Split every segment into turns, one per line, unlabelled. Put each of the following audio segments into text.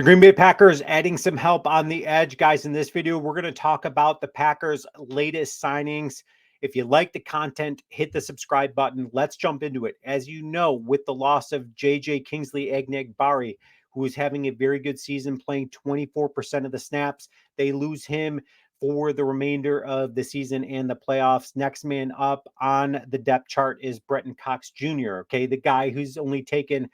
The Green Bay Packers adding some help on the edge. Guys, in this video, we're going to talk about the Packers' latest signings. If you like the content, hit the subscribe button. Let's jump into it. As you know, with the loss of J.J. Kingsley-Egnegbari, who is having a very good season, playing 24% of the snaps, they lose him for the remainder of the season and the playoffs. Next man up on the depth chart is Brenton Cox Jr., okay, the guy who's only taken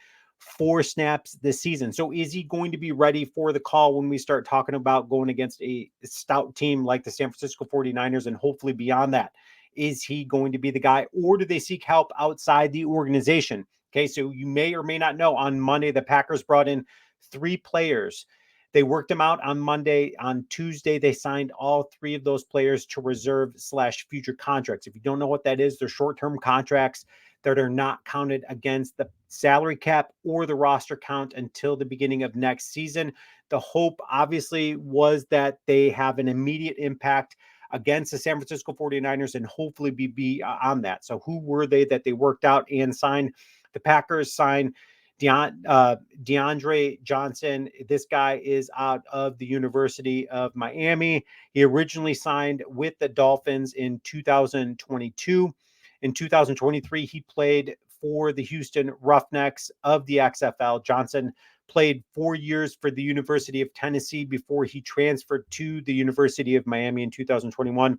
4 snaps this season. So is he going to be ready for the call when we start talking about going against a stout team like the San Francisco 49ers and hopefully beyond that? Is he going to be the guy, or do they seek help outside the organization? Okay, so you may or may not know, on Monday, the Packers brought in 3 players. They worked them out on Monday. On Tuesday, they signed all 3 of those players to reserve/future contracts. If you don't know what that is, they're short-term contracts that are not counted against the salary cap or the roster count until the beginning of next season. The hope, obviously, was that they have an immediate impact against the San Francisco 49ers and hopefully be on that. So who were they that they worked out and signed? The Packers signed DeAndre Johnson. This guy is out of the University of Miami. He originally signed with the Dolphins in 2022. In 2023, he played for the Houston Roughnecks of the XFL. Johnson played 4 years for the University of Tennessee before he transferred to the University of Miami in 2021.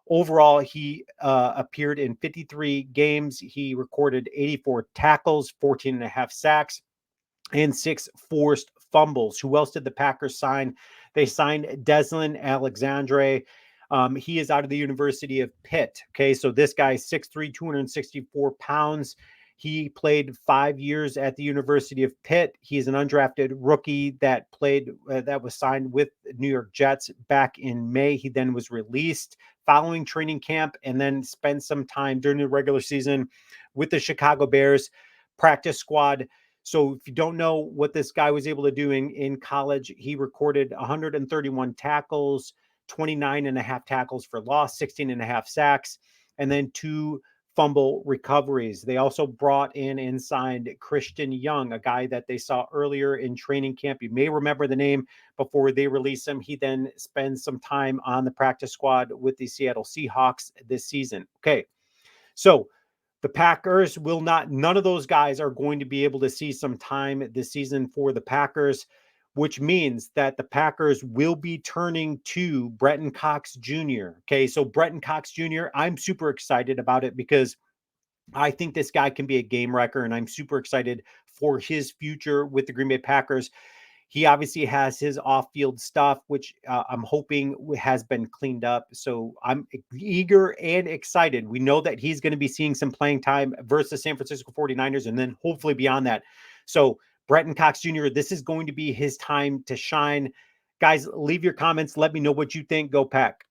Overall, he appeared in 53 games. He recorded 84 tackles, 14 and a half sacks, and 6 forced fumbles. Who else did the Packers sign? They signed Deslin Alexandre. He is out of the University of Pitt. Okay, so this guy is 6'3", 264 pounds. He played 5 years at the University of Pitt. He's an undrafted rookie that was signed with New York Jets back in May. He then was released following training camp and then spent some time during the regular season with the Chicago Bears practice squad. So if you don't know what this guy was able to do in college, he recorded 131 tackles, 29 and a half tackles for loss, 16 and a half sacks, and then 2 fumble recoveries. They also brought in and signed Christian Young, a guy that they saw earlier in training camp. You may remember the name before they release him. He then spends some time on the practice squad with the Seattle Seahawks this season. Okay, so the Packers will not, none of those guys are going to be able to see some time this season for the Packers, which means that the Packers will be turning to Brenton Cox Jr. Okay, so Brenton Cox Jr., I'm super excited about it because I think this guy can be a game wrecker, and I'm super excited for his future with the Green Bay Packers. He obviously has his off-field stuff, which I'm hoping has been cleaned up. So I'm eager and excited. We know that he's going to be seeing some playing time versus San Francisco 49ers and then hopefully beyond that. So Brenton Cox Jr., this is going to be his time to shine. Guys, leave your comments. Let me know what you think. Go Pack.